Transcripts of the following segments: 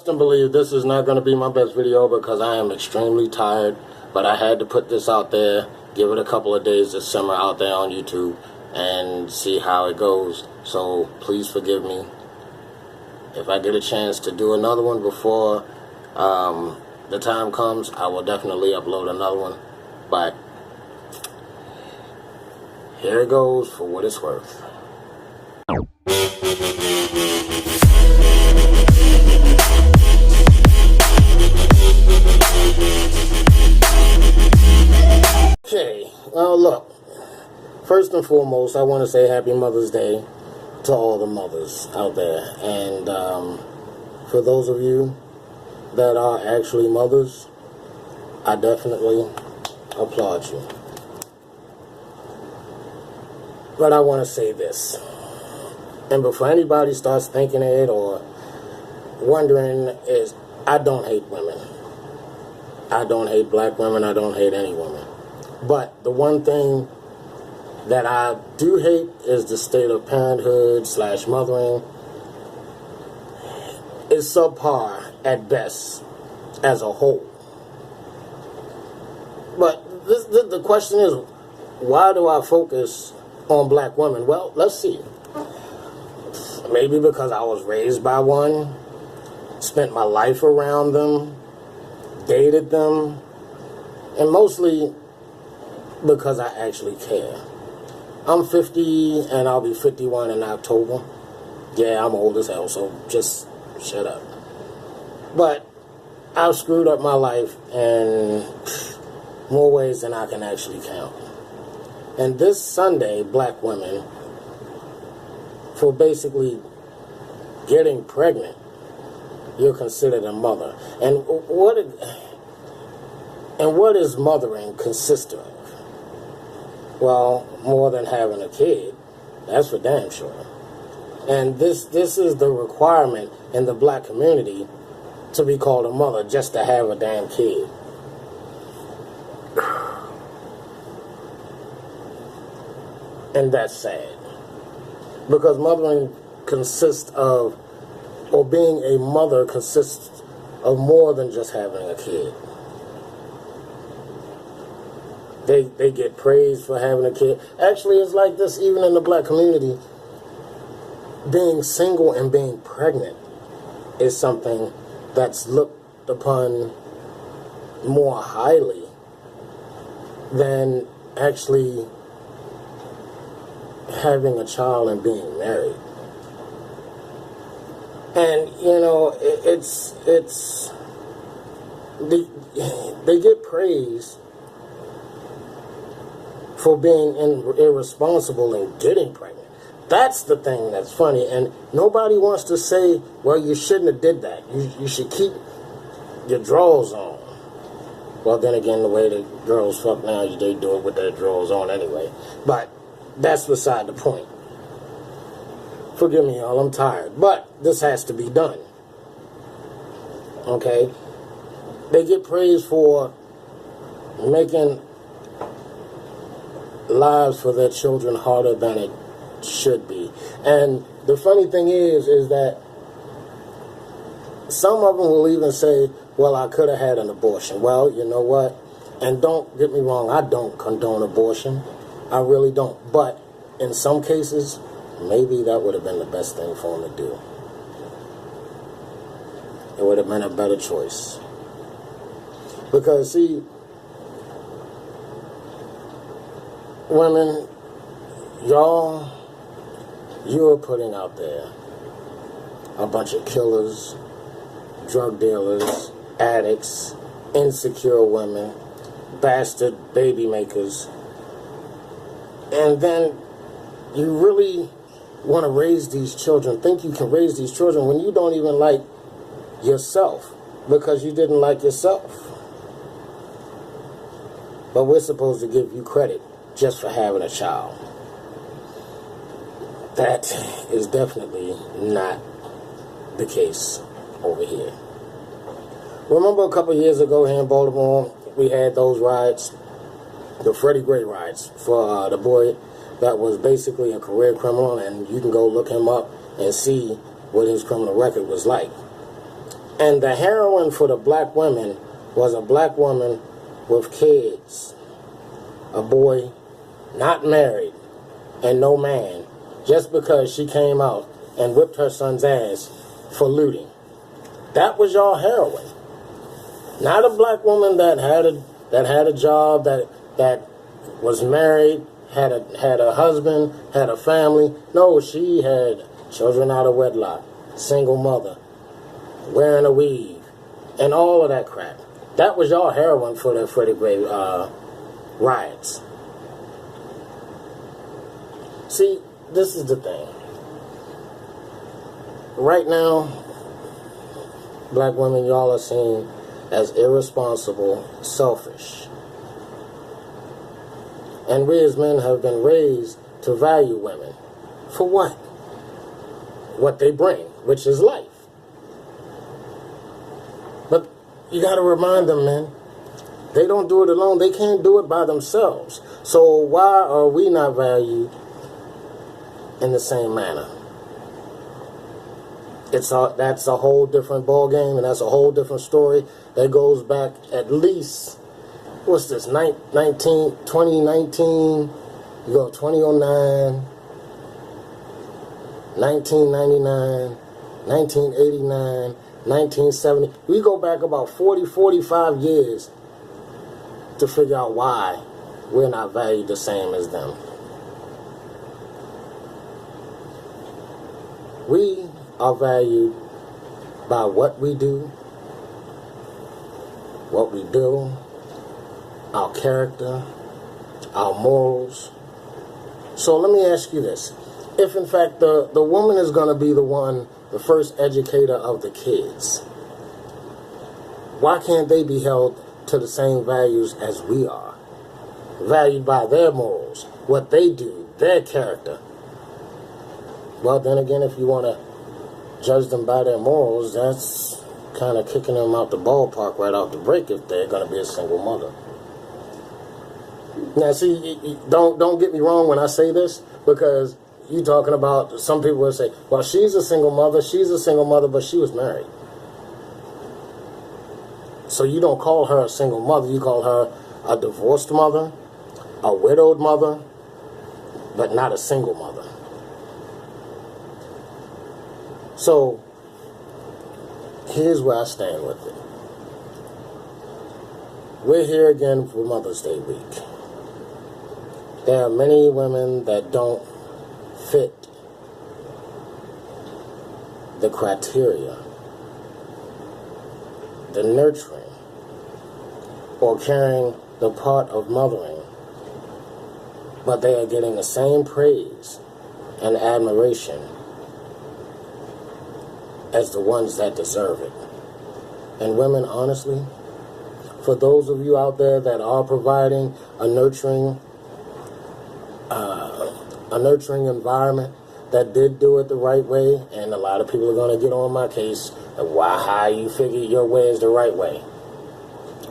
I believe this is not going to be my best video because I am extremely tired, but I had to put this out there, give it a couple of days to simmer out there on YouTube and see how it goes. So please forgive me. If I get a chance to do another one before the time comes, I will definitely upload another one. But here it goes for what it's worth. Okay, well look, first and foremost, I want to say Happy Mother's Day to all the mothers out there. And for those of you that are actually mothers, I definitely applaud you. But I want to say this, and before anybody starts thinking it or wondering, is I don't hate women. I don't hate black women. I don't hate any woman. But the one thing that I do hate is the state of parenthood / mothering is subpar at best as a whole. But the question is, why do I focus on black women? Well, let's see. Maybe because I was raised by one, spent my life around them, dated them, and mostly because I actually care. I'm 50 and I'll be 51 in October. Yeah, I'm old as hell, so just shut up. But I've screwed up my life in more ways than I can actually count. And this Sunday, black women, for basically getting pregnant, you're considered a mother. And what is mothering consist of? Well, more than having a kid, that's for damn sure. And this is the requirement in the black community to be called a mother, just to have a damn kid. And that's sad. Because mothering consists of, or being a mother consists of more than just having a kid. They get praised for having a kid. Actually, it's like this even in the black community. Being single and being pregnant is something that's looked upon more highly than actually having a child and being married. And, you know, they get praised for being irresponsible and getting pregnant. That's the thing that's funny, and nobody wants to say, well, you shouldn't have did that. You should keep your drawers on. Well, then again, the way the girls fuck now, they do it with their drawers on anyway. But that's beside the point. Forgive me, y'all, I'm tired. But this has to be done. Okay? They get praised for making lives for their children harder than it should be. And the funny thing is that some of them will even say, well, I could have had an abortion. Well, you know what? And don't get me wrong, I don't condone abortion. I really don't. But in some cases, maybe that would have been the best thing for them to do. It would have been a better choice. Because, see, women, you're putting out there a bunch of killers, drug dealers, addicts, insecure women, bastard baby makers. And then you really want to raise these children, think you can raise these children when you don't even like yourself because you didn't like yourself. But we're supposed to give you credit just for having a child. That is definitely not the case over here. Remember a couple years ago here in Baltimore, we had those riots, the Freddie Gray riots, for the boy that was basically a career criminal, and you can go look him up and see what his criminal record was like. And the heroine for the black women was a black woman with kids, a boy not married and no man, just because she came out and whipped her son's ass for looting. That was your heroine. Not a black woman that had a job, that was married, had a husband, had a family. No, she had children out of wedlock, single mother, wearing a weave, and all of that crap. That was your heroine for the Freddie Gray riots. See, this is the thing. Right now, black women, y'all are seen as irresponsible, selfish. And we as men have been raised to value women. For what? What they bring, which is life. But you got to remind them, man, they don't do it alone. They can't do it by themselves. So why are we not valued in the same manner? That's a whole different ball game, and that's a whole different story that goes back at least, what's this, 2019, you go 2009, 1999, 1989, 1970. We go back about 40, 45 years to figure out why we're not valued the same as them. We are valued by what we do, what we build, our character, our morals. So let me ask you this. If in fact the woman is going to be the first educator of the kids, why can't they be held to the same values as we are? Valued by their morals, what they do, their character. Well, then again, if you want to judge them by their morals, that's kind of kicking them out the ballpark right off the break if they're going to be a single mother. Now, see, don't get me wrong when I say this, because you talking about, some people will say, well, she's a single mother, but she was married. So you don't call her a single mother, you call her a divorced mother, a widowed mother, but not a single mother. So, here's where I stand with it. We're here again for Mother's Day week. There are many women that don't fit the criteria, the nurturing, or carrying the part of mothering, but they are getting the same praise and admiration as the ones that deserve it. And women, honestly, for those of you out there that are providing a nurturing environment, that did do it the right way, and a lot of people are going to get on my case of how you figure your way is the right way.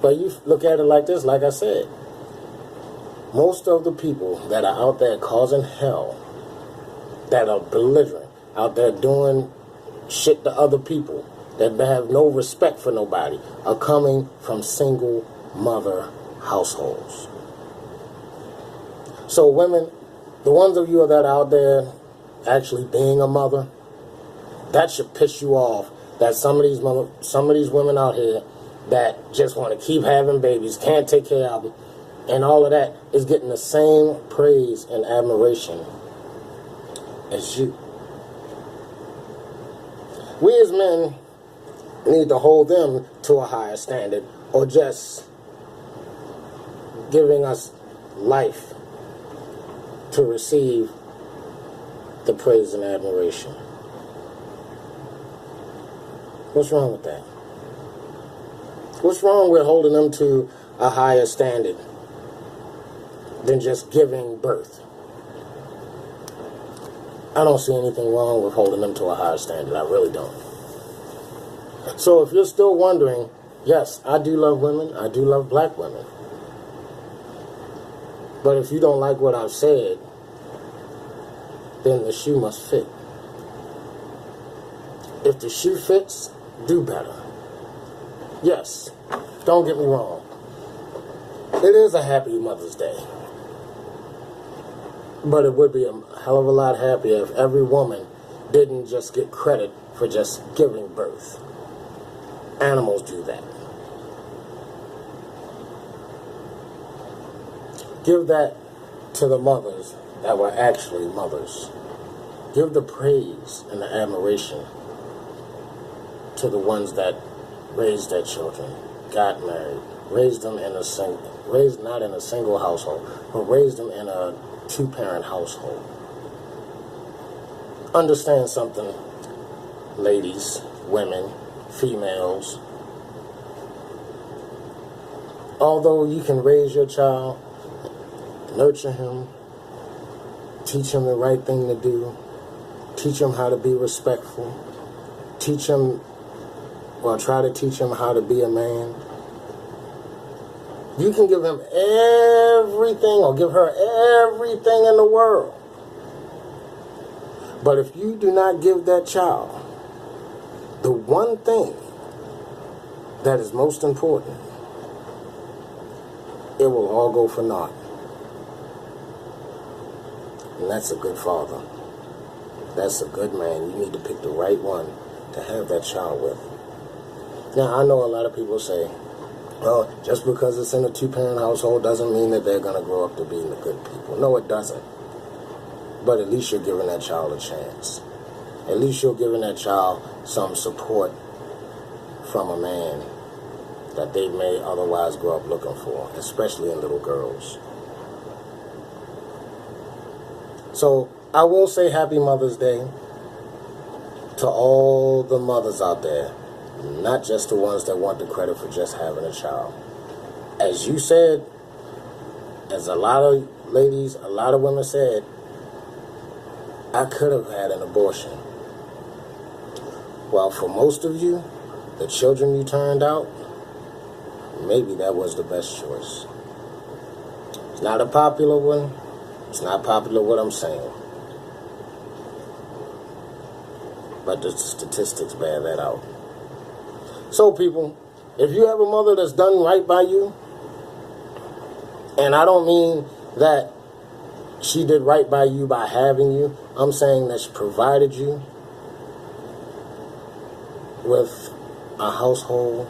But you look at it like this, like I said, most of the people that are out there causing hell, that are belligerent, out there doing shit to other people, that have no respect for nobody, are coming from single mother households. So women, the ones of you that are out there actually being a mother, that should piss you off, that some of these women out here that just want to keep having babies, can't take care of them, and all of that is getting the same praise and admiration as you. We as men need to hold them to a higher standard, or just giving us life to receive the praise and admiration. What's wrong with that? What's wrong with holding them to a higher standard than just giving birth? I don't see anything wrong with holding them to a higher standard. I really don't. So if you're still wondering, yes, I do love women. I do love black women. But if you don't like what I've said, then the shoe must fit. If the shoe fits, do better. Yes, don't get me wrong. It is a happy Mother's Day. But it would be a hell of a lot happier if every woman didn't just get credit for just giving birth. Animals do that. Give that to the mothers that were actually mothers. Give the praise and the admiration to the ones that raised their children, got married, raised them in raised not in a single household, but raised them in a two-parent household. Understand something, ladies, women, females. Although you can raise your child, nurture him, teach him the right thing to do, teach him how to be respectful, try to teach him how to be a man. You can give him everything or give her everything in the world. But if you do not give that child the one thing that is most important, it will all go for naught. And that's a good father. That's a good man. You need to pick the right one to have that child with. Now, I know a lot of people say, well, just because it's in a two-parent household doesn't mean that they're going to grow up to being the good people. No, it doesn't. But at least you're giving that child a chance. At least you're giving that child some support from a man that they may otherwise grow up looking for, especially in little girls. So I will say Happy Mother's Day to all the mothers out there, not just the ones that want the credit for just having a child. As you said, as a lot of ladies, a lot of women said, I could have had an abortion. Well, for most of you, the children you turned out, maybe that was the best choice. It's not a popular one. It's not popular what I'm saying. But the statistics bear that out. So people, if you have a mother that's done right by you, and I don't mean that she did right by you by having you, I'm saying that she provided you with a household,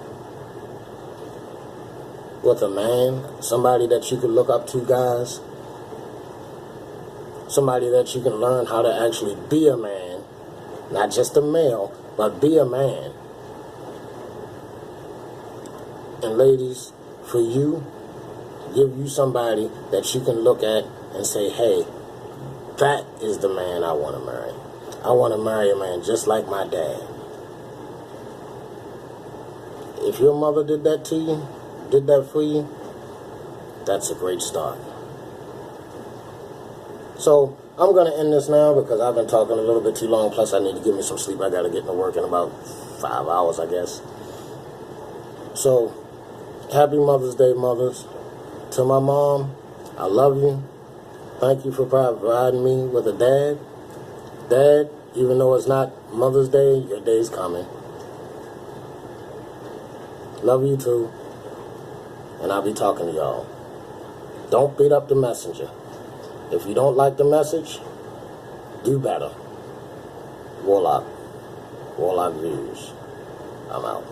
with a man, somebody that you could look up to, guys. Somebody that you can learn how to actually be a man, not just a male, but be a man. And ladies, for you, give you somebody that you can look at and say, hey, that is the man I want to marry. I want to marry a man just like my dad. If your mother did that to you, did that for you, that's a great start. So I'm going to end this now because I've been talking a little bit too long. Plus, I need to get me some sleep. I got to get to work in about 5 hours, I guess. So, Happy Mother's Day, mothers. To my mom, I love you. Thank you for providing me with a dad. Dad, even though it's not Mother's Day, your day's coming. Love you too. And I'll be talking to y'all. Don't beat up the messenger. If you don't like the message, do better. Warlock. Warlock Views. I'm out.